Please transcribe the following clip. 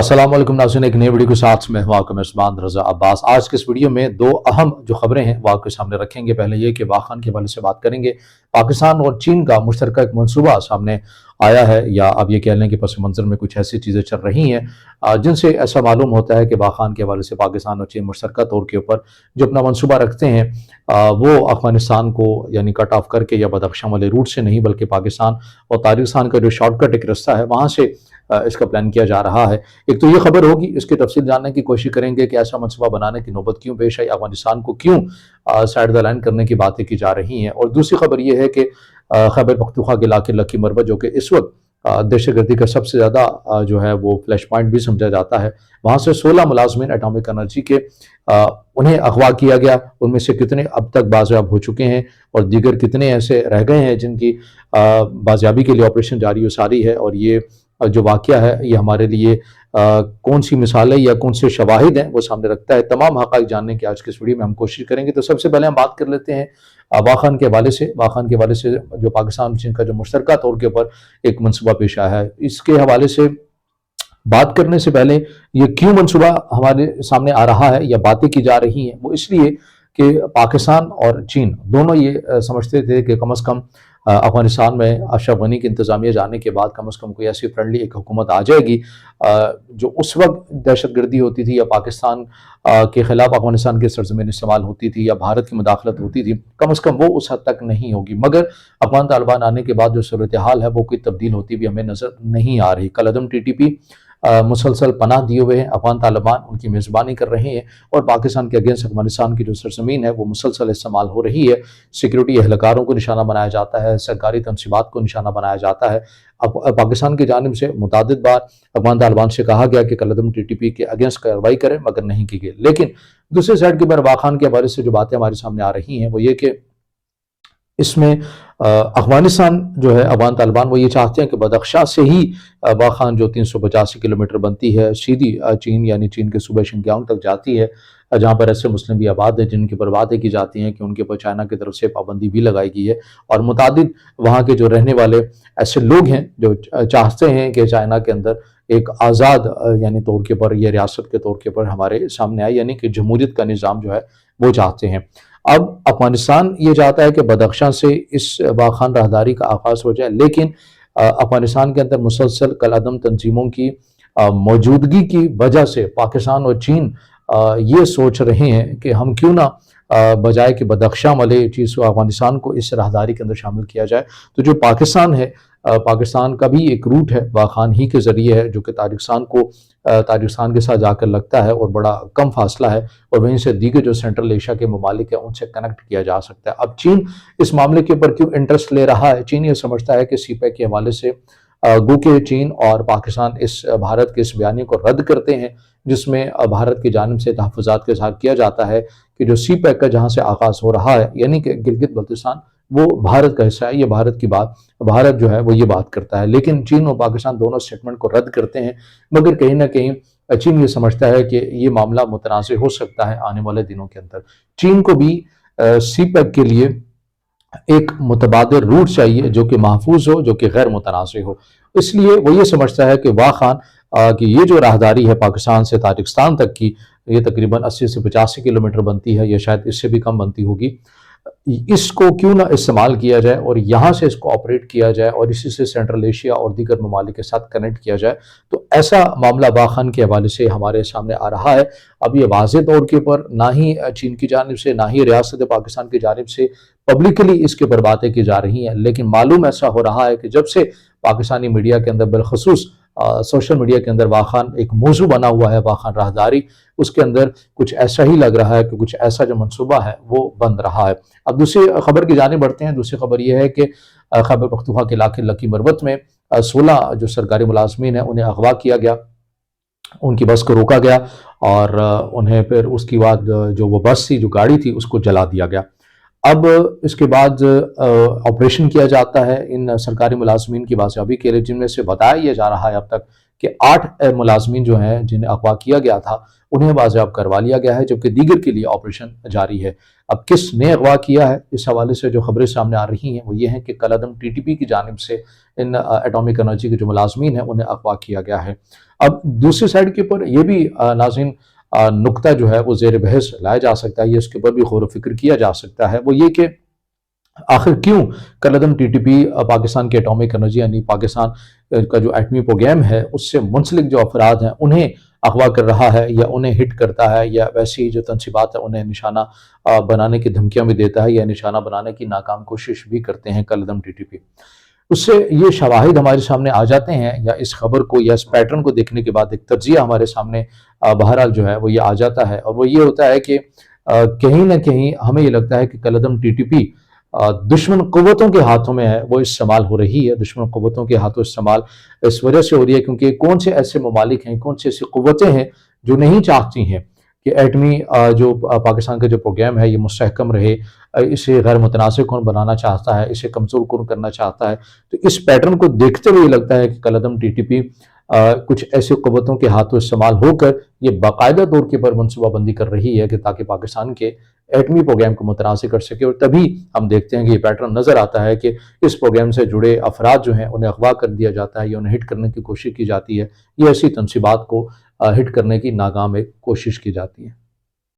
अस्सलाम वालेकुम नाज़रीन, एक नई वीडियो के साथ मैं हूं आपका मेज़बान रज़ा अब्बास। आज की इस वीडियो में दो अहम जो खबरें हैं वो आपके सामने रखेंगे। पहले ये कि वाखान के हवाले से बात करेंगे। पाकिस्तान और चीन का मुश्तरका एक मनसूबा सामने आया है, या आप ये कह लें कि पस मंज़र में कुछ ऐसी चीज़ें चल रही हैं जिनसे ऐसा मालूम होता है कि वाखान के हवाले से पाकिस्तान और चीन मुश्तरका तौर के ऊपर जो अपना मनसूबा रखते हैं वो अफ़गानिस्तान को यानी कट ऑफ करके या बदख्शां वाले रूट से नहीं, बल्कि पाकिस्तान और ताजिकिस्तान का जो शॉर्टकट एक रास्ता है वहाँ से इसका प्लान किया जा रहा है। एक तो ये खबर होगी, इसकी तफसील जानने की कोशिश करेंगे कि ऐसा मनसूबा बनाने की नौबत क्यों पेश आई, अफगानिस्तान को क्यों साइड द लाइन करने की बातें की जा रही हैं। और दूसरी खबर ये है कि खैबर पख्तूनख्वा के इलाके लकी मरबत, जो कि इस वक्त दहशतगर्दी का सबसे ज़्यादा जो है वो फ्लैश पॉइंट भी समझा जाता है, वहाँ से 16 मुलाजमीन एटॉमिक एनर्जी के उन्हें अगवा किया गया। उनमें से कितने अब तक बाजियाब हो चुके हैं और दीगर कितने ऐसे रह गए हैं जिनकी बाजियाबी के लिए ऑपरेशन जारी व सारी है। और ये जो वाक़या है ये हमारे लिए कौन सी मिसालें या कौन से शवाहिद हैं वो सामने रखता है। तमाम हक़ाइक़ जानने की आज की इस वीडियो में हम कोशिश करेंगे। तो सबसे पहले हम बात कर लेते हैं वाखान के हवाले से। वाखान के हवाले से जो पाकिस्तान चीन का जो मुश्तरका तौर के ऊपर एक मनसूबा पेश आया है, इसके हवाले से बात करने से पहले ये क्यों मनसूबा हमारे सामने आ रहा है या बातें की जा रही हैं, वो इसलिए कि पाकिस्तान और चीन दोनों ये समझते थे कि कम अज़ कम अफगानिस्तान में अशरफ गनी की इंतज़ामिया जाने के बाद कम अज़ कम कोई ऐसी फ्रेंडली एक हुकूमत आ जाएगी जो उस वक्त दहशतगर्दी होती थी या पाकिस्तान के ख़िलाफ़ अफगानिस्तान की सरज़मीन इस्तेमाल होती थी या भारत की मुदाखलत होती थी, कम अज़ कम वो उस हद तक नहीं होगी। मगर अफ़गान तालिबान आने के बाद जो सूरत हाल है वो कोई तब्दील होती भी हमें नज़र नहीं आ रही। कलअदम TTP मुसलसल पनाह दिए हुए हैं, अफ़गान तालिबान उनकी मेज़बानी कर रहे हैं और पाकिस्तान के अगेंस्ट अफगानिस्तान की जो सरज़मीन है वो मुसलसल इस्तेमाल हो रही है। सिक्योरिटी एहलकारों को निशाना बनाया जाता है, सरकारी तनसीबात को निशाना बनाया जाता है। अब पाकिस्तान की जानिब से मुतादिद बार अफ़गान तालिबान से कहा गया कि कलअदम TTP के अगेंस्ट कार्रवाई करें, मगर नहीं की गई। लेकिन दूसरी साइड के ऊपर वाखान के हवाले से जो बातें हमारे सामने आ रही हैं वो ये कि इसमें अफगानिस्तान जो है अफगान तालिबान वो ये चाहते हैं कि बदख्शां से ही वाखान जो 385 किलोमीटर बनती है सीधी चीन यानी चीन के सूबे शिनजियांग तक जाती है, जहाँ पर ऐसे मुस्लिम भी आबाद हैं जिनकी पर बातें की जाती हैं कि उनके ऊपर चाइना की तरफ से पाबंदी भी लगाई गई है। और मुतादिद वहाँ के जो रहने वाले ऐसे लोग हैं जो चाहते हैं कि चाइना के अंदर एक आज़ाद यानी तौर के ऊपर या रियासत के तौर के ऊपर हमारे सामने आए, यानी कि जमहूरियत का निज़ाम जो है वो चाहते हैं। अब अफगानिस्तान ये चाहता है कि बदख्शां से इस वाखान राहदारी का आगाज़ हो जाए, लेकिन अफगानिस्तान के अंदर मुसलसल कलअदम तंजीमों की मौजूदगी की वजह से पाकिस्तान और चीन ये सोच रहे हैं कि हम क्यों ना बजाय कि बदख्शां वाले चीज़ को अफगानिस्तान को इस राहदारी के अंदर शामिल किया जाए। तो जो पाकिस्तान है, पाकिस्तान का भी एक रूट है वाखान ही के ज़रिए है जो कि ताजिकिस्तान के साथ जाकर लगता है और बड़ा कम फासला है, और वहीं से दीगर जो सेंट्रल एशिया के ममालिक हैं उनसे कनेक्ट किया जा सकता है। अब चीन इस मामले के ऊपर क्यों इंटरेस्ट ले रहा है? चीन ये समझता है कि CPEC के हवाले से गो के चीन और पाकिस्तान इस भारत के इस बयानी को रद्द करते हैं जिसमें भारत की जानिब से तहफ़्फ़ुज़ात के साथ किया जाता है कि जो CPEC का जहाँ से आगाज़ हो रहा है यानी कि गिलगित बल्तिस्तान वो भारत का हिस्सा है, ये भारत की बात भारत जो है वो ये बात करता है। लेकिन चीन और पाकिस्तान दोनों स्टेटमेंट को रद्द करते हैं, मगर कहीं ना कहीं चीन ये समझता है कि ये मामला मुतनाज़ हो सकता है आने वाले दिनों के अंदर। चीन को भी CPEC के लिए एक मुतबादिल रूट चाहिए जो कि महफूज हो, जो कि गैर मुतनाज़ हो। इसलिए वो ये समझता है कि वाखान कि ये जो राहदारी है पाकिस्तान से ताजिकिस्तान तक की, ये तकरीबन 80 से 85 किलोमीटर बनती है या शायद इससे भी कम बनती होगी, इसको क्यों ना इस्तेमाल किया जाए और यहाँ से इसको ऑपरेट किया जाए और इसी से सेंट्रल एशिया और दीगर ममालिक के साथ कनेक्ट किया जाए। तो ऐसा मामला वाखान के हवाले से हमारे सामने आ रहा है। अब ये वाज़ेह तौर के ऊपर ना ही चीन की जानिब से ना ही रियासत पाकिस्तान की जानिब से पब्लिकली इसके ऊपर बातें की जा रही हैं, लेकिन मालूम ऐसा हो रहा है कि जब से पाकिस्तानी मीडिया के अंदर बिलखसूस सोशल मीडिया के अंदर वाखान एक मौजू बना हुआ है, वाखान राहदारी, उसके अंदर कुछ ऐसा ही लग रहा है कि कुछ ऐसा जो मनसूबा है वो बन रहा है। अब दूसरी खबर की जानिब बढ़ते हैं। दूसरी खबर यह है कि खैबर पख्तूनख्वा के इलाके लकी मरबत में 16 जो सरकारी मुलाजमीन हैं उन्हें अगवा किया गया, उनकी बस को रोका गया और उन्हें फिर उसके बाद जो वो बस थी, जो गाड़ी थी, उसको जला दिया गया। अब इसके बाद ऑपरेशन किया जाता है इन सरकारी मुलाजमीन की बाजियाबी के लिए, जिनमें से बताया यह जा रहा है अब तक کہ 8 ملازمین جو ہیں جنہیں اغوا کیا گیا تھا انہیں بازیاب کروا لیا گیا ہے، جبکہ دیگر کے لیے آپریشن جاری ہے۔ اب کس نے اغوا کیا ہے، اس حوالے سے جو خبریں سامنے آ رہی ہیں وہ یہ ہیں کہ کالعدم ٹی ٹی پی کی جانب سے ان ایٹامک انرجی کے جو ملازمین ہیں انہیں اغوا کیا گیا ہے۔ اب دوسری سائڈ کے اوپر یہ بھی ناظرین نقطہ جو ہے وہ زیر بحث لایا جا سکتا ہے، یہ اس کے اوپر بھی غور و فکر کیا جا سکتا ہے، وہ یہ کہ آخر کیوں کالعدم ٹی ٹی پی پاکستان کے ایٹامک انرجی یعنی پاکستان کا جو ایٹمی پروگرام ہے اس سے منسلک جو افراد ہیں انہیں اغوا کر رہا ہے، یا انہیں ہٹ کرتا ہے، یا ویسی جو تنصیبات ہیں انہیں نشانہ بنانے کی دھمکیاں بھی دیتا ہے، یا نشانہ بنانے کی ناکام کوشش بھی کرتے ہیں کالعدم ٹی ٹی پی۔ اس سے یہ شواہد ہمارے سامنے آ جاتے ہیں، یا اس خبر کو یا اس پیٹرن کو دیکھنے کے بعد ایک تجزیہ ہمارے سامنے بہرحال جو ہے وہ یہ آ جاتا ہے، اور وہ یہ ہوتا ہے کہ کہیں نہ کہیں ہمیں یہ لگتا ہے کہ کالعدم ٹی ٹی پی دشمن قوتوں کے ہاتھوں میں ہے، وہ استعمال ہو رہی ہے، دشمن قوتوں کے ہاتھوں استعمال اس وجہ سے ہو رہی ہے کیونکہ کون سے ایسے ممالک ہیں، کون سے ایسی قوتیں ہیں جو نہیں چاہتی ہیں کہ ایٹمی جو پاکستان کا جو پروگرام ہے یہ مستحکم رہے، اسے غیر متنازع کون بنانا چاہتا ہے، اسے کمزور کون کرنا چاہتا ہے۔ تو اس پیٹرن کو دیکھتے ہوئے یہ لگتا ہے کہ کالعدم ٹی ٹی پی کچھ ایسی قوتوں کے ہاتھوں استعمال ہو کر یہ باقاعدہ طور کے پر منصوبہ بندی کر رہی ہے کہ تاکہ پاکستان کے ایٹمی پروگرام کو متنازع کر سکے، اور تبھی ہم دیکھتے ہیں کہ یہ پیٹرن نظر آتا ہے کہ اس پروگرام سے جڑے افراد جو ہیں انہیں اغوا کر دیا جاتا ہے یا انہیں ہٹ کرنے کی کوشش کی جاتی ہے، یہ ایسی تنصیبات کو ہٹ کرنے کی ناکام ایک کوشش کی جاتی ہے۔